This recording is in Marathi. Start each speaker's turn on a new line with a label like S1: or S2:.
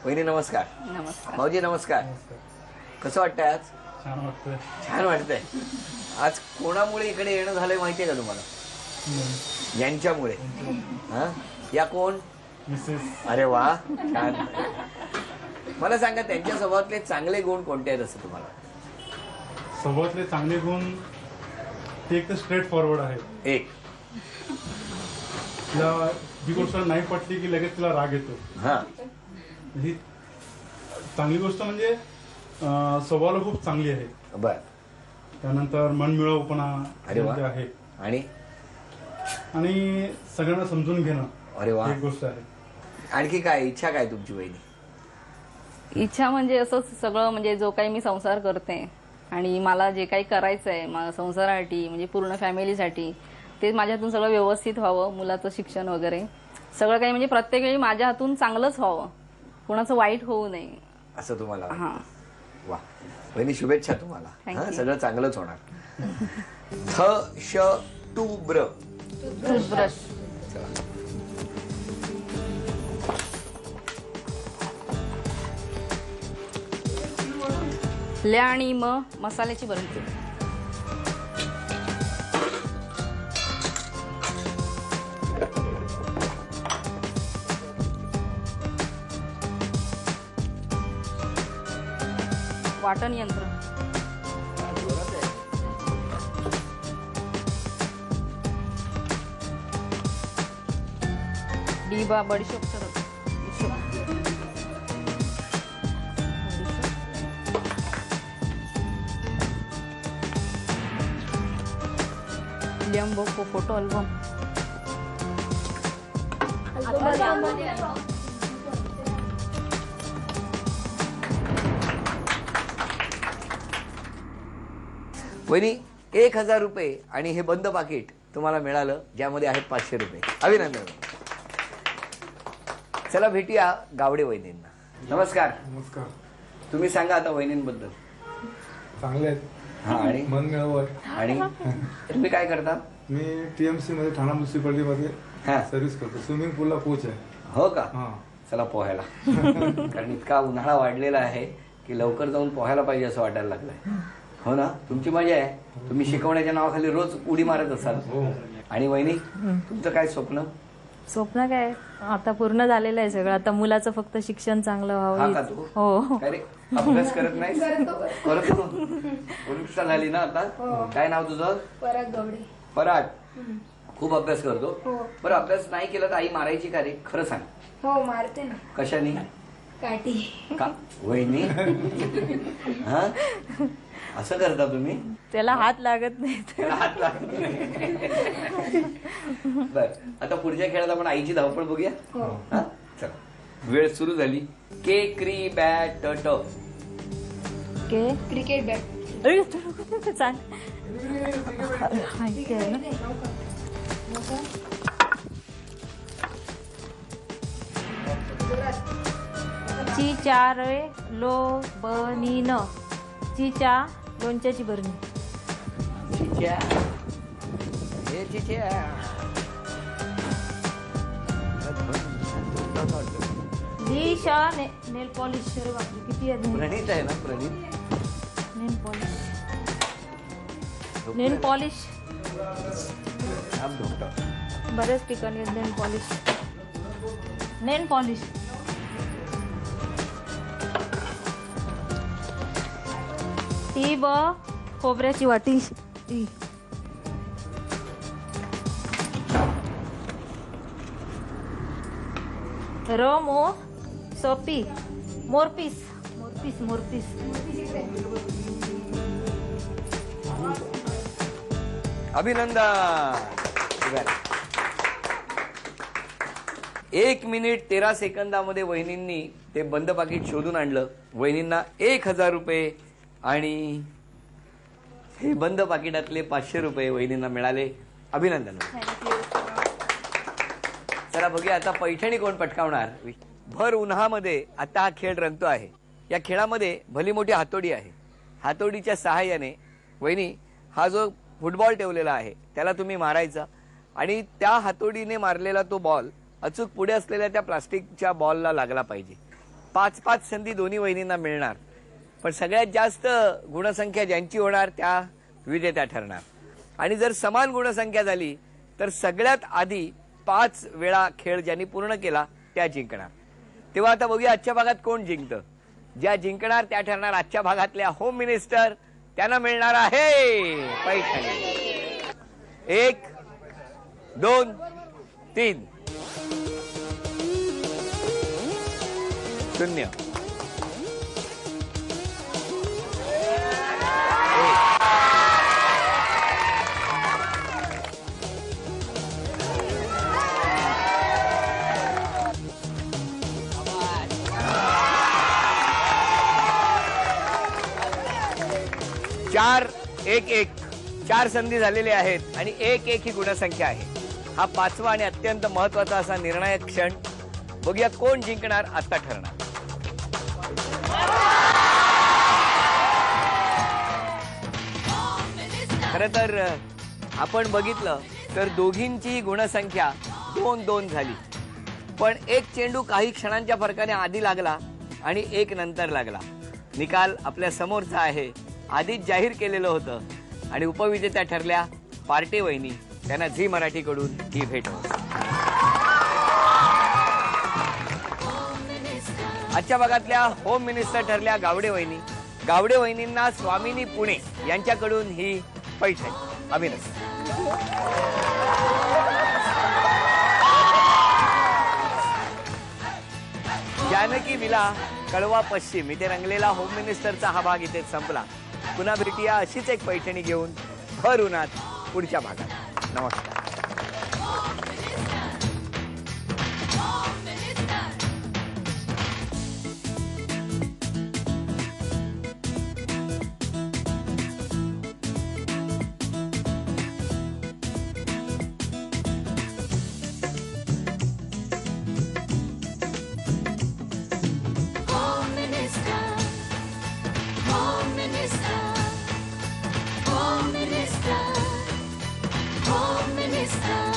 S1: वहिनी नमस्कार.
S2: नमस्कार.
S1: भाऊजी नमस्कार. कसं वाटतंय आज?
S3: छान वाटतंय.
S1: छान वाटतंय. आज कोणामुळे इकडे येणं झालंय माहितीये का तुम्हाला? यांच्यामुळे. हा, या कोण?
S3: मिसेस.
S1: अरे वा, छान. मला सांगा त्यांच्या स्वभावातले चांगले गुण कोणते आहेत असं तुम्हाला?
S3: स्वभावातले चांगले गुण ते एक तर स्ट्रेट फॉरवर्ड आहे.
S1: एक,
S3: तिला जी गोष्ट नाही पटली की लगेच तिला राग येतो.
S1: हा,
S3: ही चांगली गोष्ट म्हणजे स्वभावाला खूप चांगली आहे.
S1: बर.
S3: त्यानंतर मनमिळाऊपणा
S1: अरे वा.
S3: आहे
S1: आणि
S3: आणि सगळ्यांना समजून घेणं.
S1: अरे वा.
S3: एक गोष्ट आहे.
S1: आणखी काय इच्छा काय तुमची वहिनी?
S2: इच्छा म्हणजे असंच सगळं, म्हणजे जो काही मी संसार करते आणि मला जे काही करायचं आहे माझ्या संसारासाठी, म्हणजे पूर्ण फॅमिलीसाठी, ते माझ्या हातून सगळं व्यवस्थित व्हावं. मुलाचं शिक्षण वगैरे सगळं काही, म्हणजे प्रत्येक वेळी माझ्या हातून चांगलंच व्हावं, कोणाचं वाईट होऊ नये
S1: असं तुम्हाला?
S2: हा.
S1: वा, वहिनी शुभेच्छा तुम्हाला.
S2: Thank
S1: हा,
S2: you.
S1: सगळं चांगलंच होणार. थ श टू ब्र.
S2: टूथब्रश.
S1: चला.
S2: ल्या आणि म मसाल्याची बनते. वाटण यंत्र. डिबा बडीशोप सरत. लिंबू फोटो अल्बम.
S1: वहिनी 1000 रुपये आणि हे बंद पाकिट तुम्हाला मिळालं, ज्यामध्ये आहेत 500 रुपये. अभिनंदन. चला भेटूया गावडे वहिनींना. नमस्कार.
S4: नमस्कार.
S1: तुम्ही सांगा आता वहिनींबद्दल.
S4: चांगले आहेत.
S1: हा, आणि
S4: मन मिळावं.
S1: आणि तुम्ही काय करता?
S4: मी टीएमसी मध्ये ठाणा म्युन्सिपालिटी मध्ये
S1: हा.
S4: सर्व्हिस करतो. स्विमिंग पूलला कोच आहे.
S1: हो का?
S4: हा.
S1: चला पोहायला. कारण इतका उन्हाळा वाढलेला आहे की लवकर जाऊन पोहायला पाहिजे असं वाटायला लागलंय. हो ना? तुमची मजा आहे. तुम्ही शिकवण्याच्या नावाखाली रोज उडी मारत असाल.
S4: हो.
S1: आणि वहिनी तुमचं काय स्वप्न?
S5: स्वप्न काय, आता पूर्ण झालेलं आहे सगळं. आता मुलाचं फक्त शिक्षण चांगलं
S1: हा का
S5: व्हावं.
S1: तू?
S5: हो.
S1: काय रे, अभ्यास करत नाही? करतो. परीक्षा झाली ना आता? काय नाव तुझं?
S6: परत गवडे.
S1: पराग. खूप अभ्यास करतो. बरं, अभ्यास नाही केला तर आई मारायची का रे? खरं सांग.
S6: हो, मारते ना.
S1: कशाने?
S6: काठी.
S1: का वहिनी? हा, असं करता तुम्ही?
S5: त्याला हात लागत नाही.
S1: हात लागत नाही. बर, आता पुढच्या खेळात आपण आईची धावपळ बघूया. हा, चला. वेळ सुरू झाली. के क्री बॅट ट.
S5: के
S6: क्रिकेट बॅट.
S5: अरे, चाल. माहिती आहे ना. ची चार लो बनी न. चीच्या लोणच्याची बरणी.
S1: चिच्या. हे चिच्या.
S5: लिशा नेल पॉलिश. अरे बापरे, किती आहे.
S1: प्रणित आहे ना? प्रणित.
S5: नेल पॉलिश. नेल पॉलिश
S1: आप ढोकटा.
S5: बरेच ठिकाणी नेल पॉलिश. नेल पॉलिश. ती ब खोबऱ्याची वाटी. ती र मो सोपी. मोरपीस. मोरपीस. मोरपीस.
S1: अभिनंदन. 1 मिनिट 13 सेकंदामध्ये वहिनींनी ते बंद पाकिट शोधून आणलं. वहिनींना 1000 रुपये आणि हे बंद पाकिटातले 500 रुपये वहिनींना मिळाले. अभिनंदन. चला बघूया आता पैठणी कोण पटकावणार. भर उन्हामध्ये आता हा खेळ रंगतो आहे. या खेळामध्ये भली मोठी हातोडी आहे. हातोडीच्या सहाय्याने वहिनी हा जो फुटबॉल ठेवलेला आहे त्याला तुम्ही मारायचा आणि त्या हातोडीने मारलेला तो बॉल अचूक पुढे असलेल्या त्या प्लास्टिकच्या बॉलला लागला पाहिजे. 5-5 संधी दोन्ही वहिनींना मिळणार, पण सगळ्यात जास्त गुणसंख्या ज्यांची होणार त्या विजेत्या ठरणार. आणि जर समान गुणसंख्या झाली तर सगळ्यात आधी 5 वेळा खेळ ज्यांनी पूर्ण केला त्या जिंकणार. तेव्हा आता बघूया आजच्या भागात कोण जिंकतं. ज्या जिंकणार त्या ठरणार आजच्या भागातल्या होम मिनिस्टर. त्यांना मिळणार आहे पैठणी. 1 2 3 0. चार 1-1 4 संधी झालेल्या आहेत आणि 1-1 ही गुणसंख्या आहे. हा 5वा आणि अत्यंत महत्वाचा असा निर्णायक क्षण. बघूया कोण जिंकणार आता ठरणार. खर तर आपण बघितलं तर दोघींची गुणसंख्या 2-2 झाली, पण एक चेंडू काही क्षणांच्या फरकाने आधी लागला आणि एक नंतर लागला. निकाल आपल्या समोरचा आहे, आधीच जाहीर केलेलं होतं आणि उपविजेत्या ठरल्या पार्टे वहिनी. त्यांना झी मराठीकडून ही भेट होती. आजच्या भागातल्या होम मिनिस्टर ठरल्या गावडे वहिनी. गावडे वहिनींना स्वामिनी पुणे यांच्याकडून ही पैठणी. अभिनंदन. जानकी विला कळवा पश्चिम इथे रंगलेला होम मिनिस्टरचा हा भाग इथे संपला. पुन्हा भेटूया अशीच एक पैठणी घेऊन भर उन्हात पुढच्या भागात. नमस्कार.
S7: Home Minister.